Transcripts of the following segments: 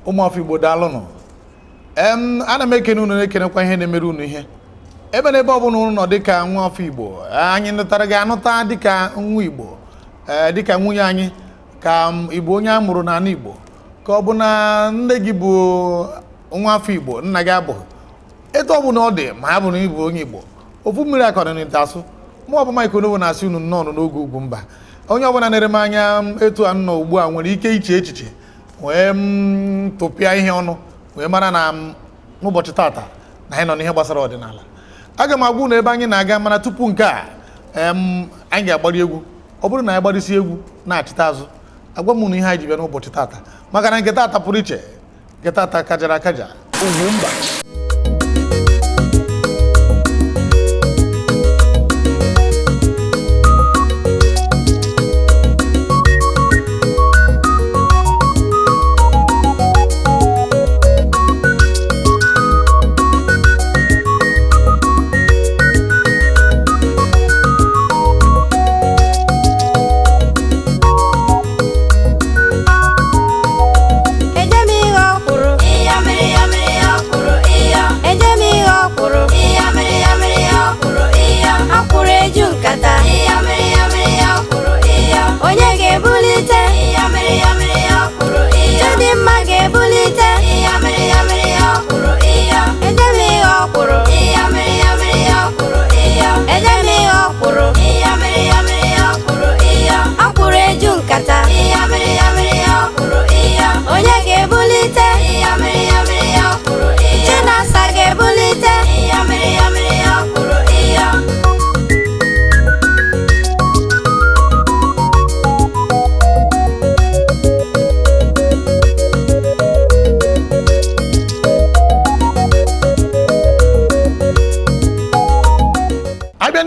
Umafi bodalono ana mekenu no nekene kwa ihe na-emeru unu ihe ebe na ebe ọbụla unu nọ dịka nwa afọ Igbo anyị nụtara gị anụta dịka nwa Igbo dịka nwunye anyị ka Igbo onye amụrụ na ana Igbo ka ọ bụ na nne gị bụ nwa afọ Igbo nna gị abụghị etu ọbụla ọ dị ma ya bụ na Igbo onye Igbo ofu mmiri akọrọ n'ịtasụ ma ọ bụ Mike Onowu na-asị unu nnọọ n'oge ugwu mba onye ọbụla na-ere m anya etu a nọ ugbu a nwere ike iche echiche wee tụpịa ihe ọnụ wee mara na n'ụbọchị tata na anyị nọ n'ihe gbasara ọdịnala. Aga m agwụ na ebe anyị na-aga mana tupu nke a anyị ga-agbari egwu ọ bụrụ na anyị gbarisi egwu na-achịta azụ agwa m na ihe anyị ji bịa n'ụbọchị tata maka na nke tata pụrụ iche nke tata kajara akaja ugwu mba.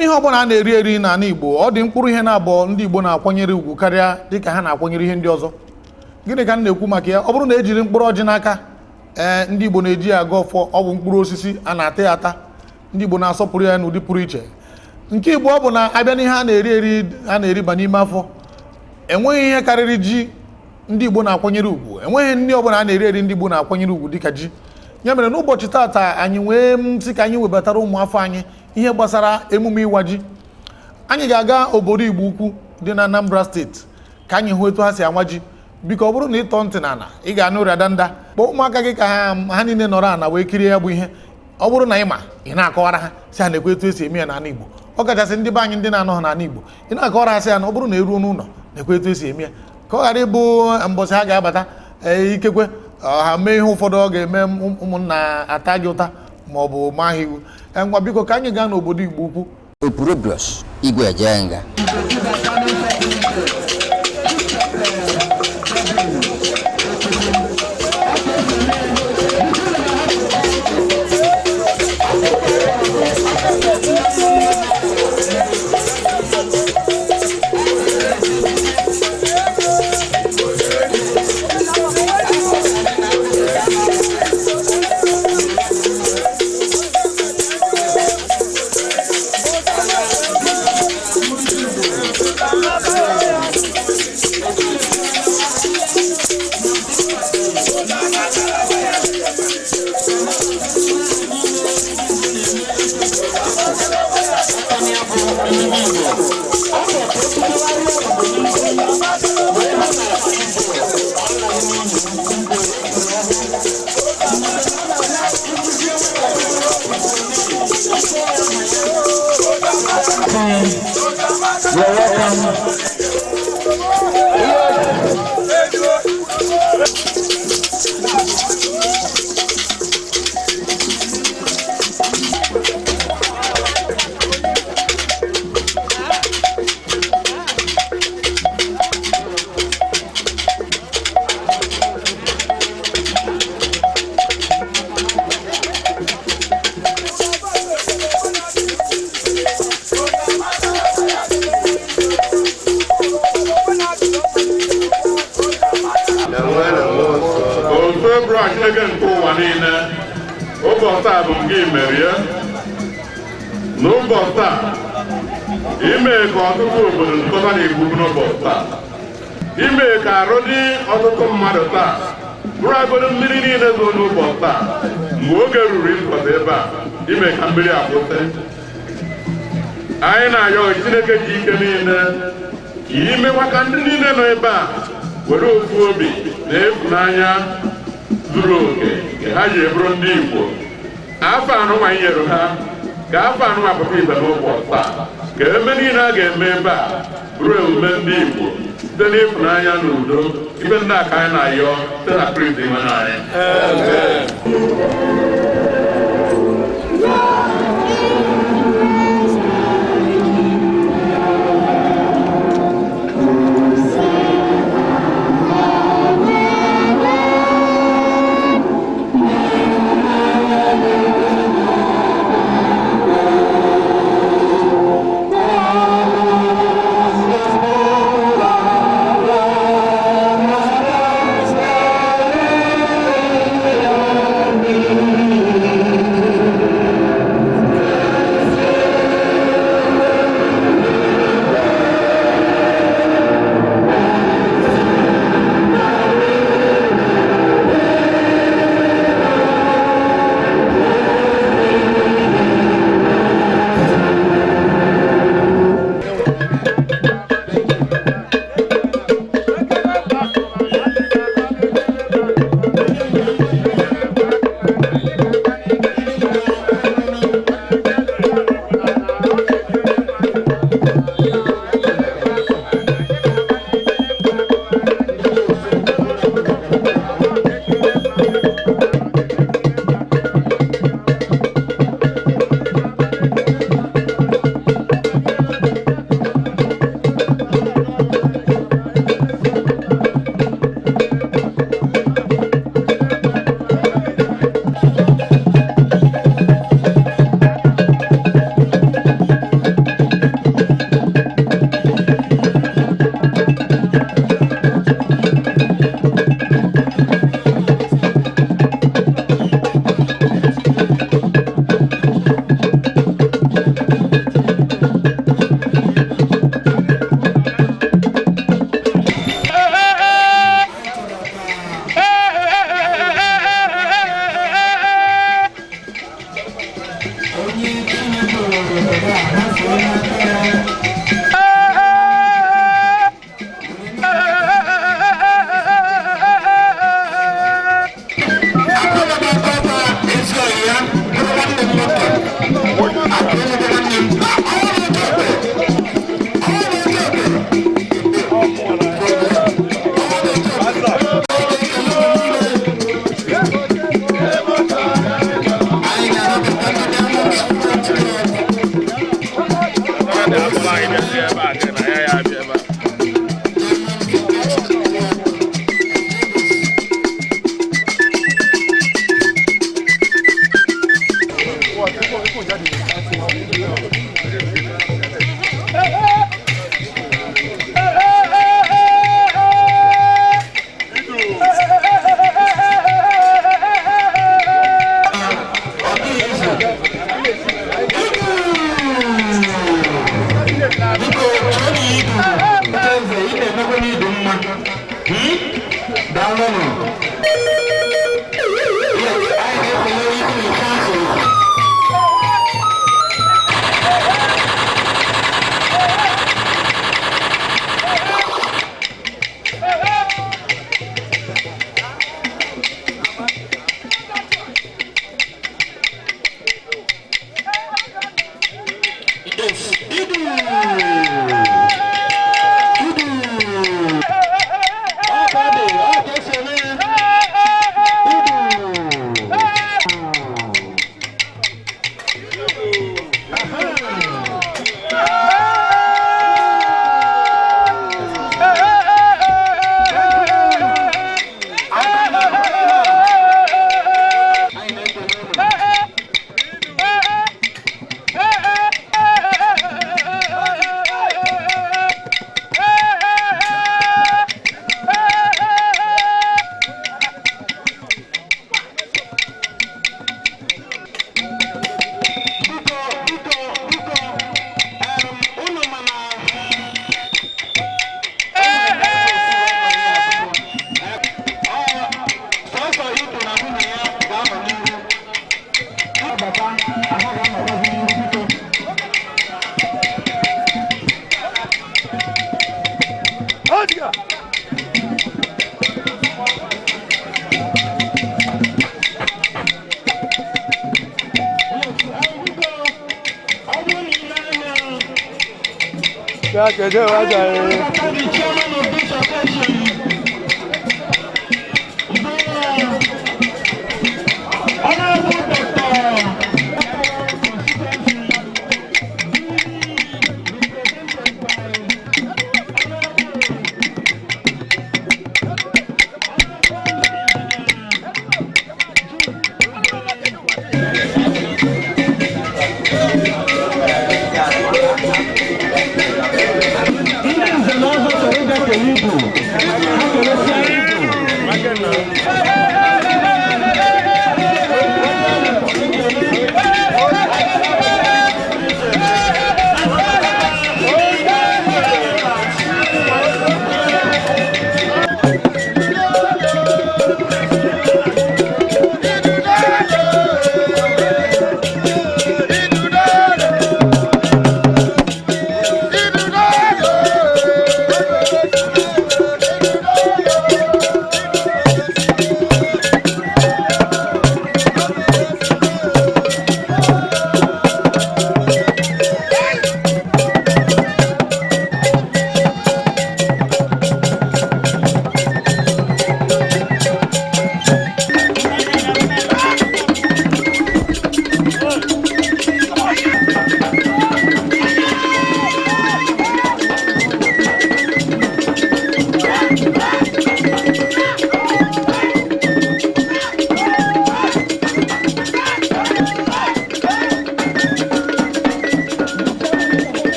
Ihe ọbụla na-eri eri na ana Igbo ọ dị mkpụrụ ihe na-abụọ ndị Igbo na-akwanyere ugwu karịa dịka ha na-akwanyere ihe ndị ọzọ. Gịnị ka m na-ekwu maka ya? Ọ bụrụ na ejiri mkpụrụ ọjị n'aka ndị Igbo na-eji aga ọfọ ọ bụ mkpụrụ osisi a na-ata ya ata ndị Igbo na-asọpụrụ ya n'ụdị pụrụ iche. Nke Igbo ọ bụ na abịa n'ihe a na-eri eri a na-eriba n'ime afọ enweghị ihe karịrị ji ndị Igbo na-akwanyere ugwu enweghị nri ọbụla a na-eri eri ndị Igbo na-akwanyere ugwu dịka ji. Ya mere n'ụbọchị tata anyị wee ntị ka anyị webatara ụmụafọ anyị ihe gbasara emume ịwa ji. Anyị ga-aga obodo Igbo ukwu dị na Anambra steeti ka anyị hụ etu ha si anwa ji. Biko ọ bụrụ na ịtọ ntị n'ala ị ga-anụ ụrịa danda kpọọ ụmụaka gị ka ha niile nọrọ ana wee kirie ya bụ ihe. Ọ bụrụ na ị ma ị na-akọwara ha si ha na-ekwe etu esi eme ya n'ala Igbo ọ kachasị ndị be anyị ndị na-anọ ha n'ala Igbo ị na-akọwara ha sị ya na ọ bụrụ na eruo n'ụlọ na-ekwe etu esi eme ya ka ọ ghara ịbụ mbọsị ha ga-abata ikekwe ha mee ihe ụfọdụ ọ ga-eme ụmụnna ata gị ụta ma ọ bụ maa ha iwu. Ngwa biko ka anyị gaa n'obodo Igbo ukwu. Opurobios Igwe Ejenga. You're welcome. Ụbọchị bụ nke imerie n'ụbọchị taa ime ka ọtụtụ obodo nkọta na-egbu n'ụbọchị taa ime ka arụ dị ọtụtụ mmadụ taa bụrụ agụrụ mmiri niile zo n'ụbọchị taa mgbe oge ruru ịkọta ebe a ime ka mmiri akwụsị anyị na-ayọ Chineke ji ike niile imekwa ka ndị niile nọ ebe a were ofu obi na ịfụnanya zuru oke ha ji eburu ndị Igbo afọ anụ nwa nyere ha ka afọ anụ apụta ibe n'ụbọchị taa ka eme niile a ga-eme ebe a bụrụ emume ndị Igbo site n'ịfụnanya na udo ibe ndị aka anyị na-ayọ site na Kristi nwe anyị.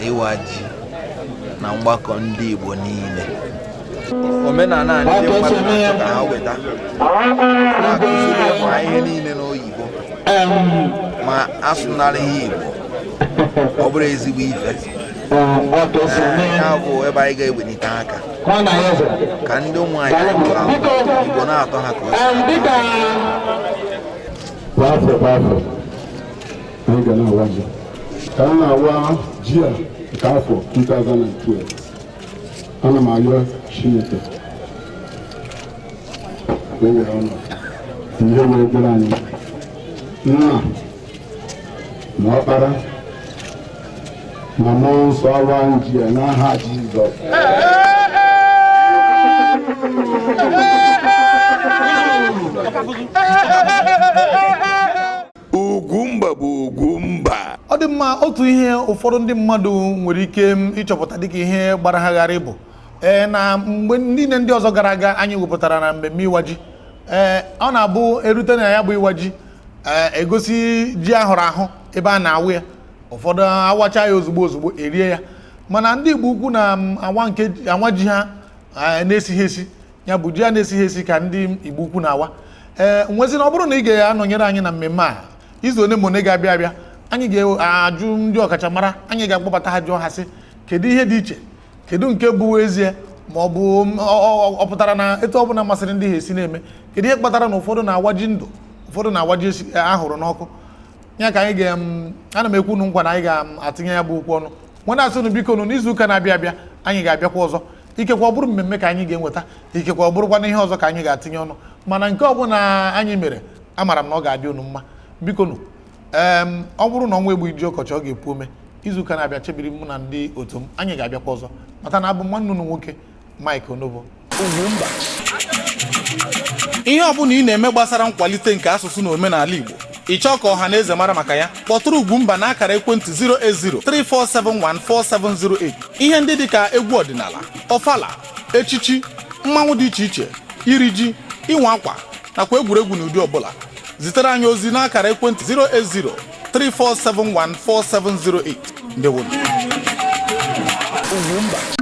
Iwaji na mgbakọ ndị Igbo niile omenala ndị mmadụ na-achọ ka ha weta na-akụziri ma ihe niile n'oyibo ma asụnarịghị Igbo ọ bụrụ ezigbo ife ya bụ ebe anyị ga-ewelite aka ka ndị ụmụ anyị Igbo na-atọ ha ka ka na-awa ji a nke afọ 2012 ana m ayọ Chineke were ọnụ ihe wee dịrị anyị nna na ọkpara na mmụọ nsọ awa ji a n'aha Jizọs. Ugwumba bụ Ugwumba. Ọ dị mma, otu ihe ụfọdụ ndị mmadụ nwere ike ịchọpụta dịka ihe gbara ha ghara ịbụ na mgbe niile ndị ọzọ gara aga anyị wepụtara na mmemme ịwa ji, ọ na-abụ erute na ya bụ ịwa ji egosi ji ahụrụ ahụ ebe a na-awụ ya, ụfọdụ awacha ya ozugbo ozugbo erie ya, mana ndị Igbo ukwu na-awa ji ha na-esighị esi, ya bụ ji a na-esighị esi ka ndị Igbo ukwu na-awa. Nwezi na ọ bụrụ na ị ga-anọnyere anyị na mmemme a izu one ma one ga-abịa abịa, anyị ga-ajụ ndị ọkachamara, anyị ga-akpọbata ha jụọ ha sị kedu ihe dị iche, kedu nke bụ ezie ma ọ bụ ọ pụtara na etu ọ bụla masịrị ndị ha esi na-eme, kedu ihe kpatara na ụfọdụ na-awa ji ndụ, ụfọdụ na-awa ji ahụrụ n'ọkụ. Ya ka anyị ana m ekwu nkwa na anyị ga-atinye ya bụ okwu ọnụ. Nwana asị unu biko nụ n'izu ụka na-abịa abịa anyị ga-abịakwa ọzọ, ikekwa ọ bụrụ mmemme ka anyị ga-enweta, ikekwa ọ bụrụkwa na ihe ọzọ ka anyị ga-atinye ọnụ, mana nke ọ bụla anyị mere amara m na ọ ga-adị unu mma. Biko nụ ọ bụrụ na ọnwa egbu iji ọkọchị ọ ga-epu ome, izu ụka na-abịa chebiri mụ na ndị otu m anyị ga-abịakwa ọzọ, mata na abụ nwanne unu nwoke Mike Onovo. Ugwumba. Ihe ọ bụla ị na-eme gbasara nkwalite nke asụsụ na omenala Igbo, ị chọọ ka ọha na eze mara maka ya, kpọtụrụ Ugwumba na akara ekwentị 08034714708. Ihe ndị dịka egwu ọdịnala, ọfala, echichi, mmanwụ dị iche iche, iri ji, ịnwa akwa nakwa egwuregwu n'ụdị ọbụla, zitere anyị ozi n'akara ekwentị 08034714708. Ndewo. Ugwumba.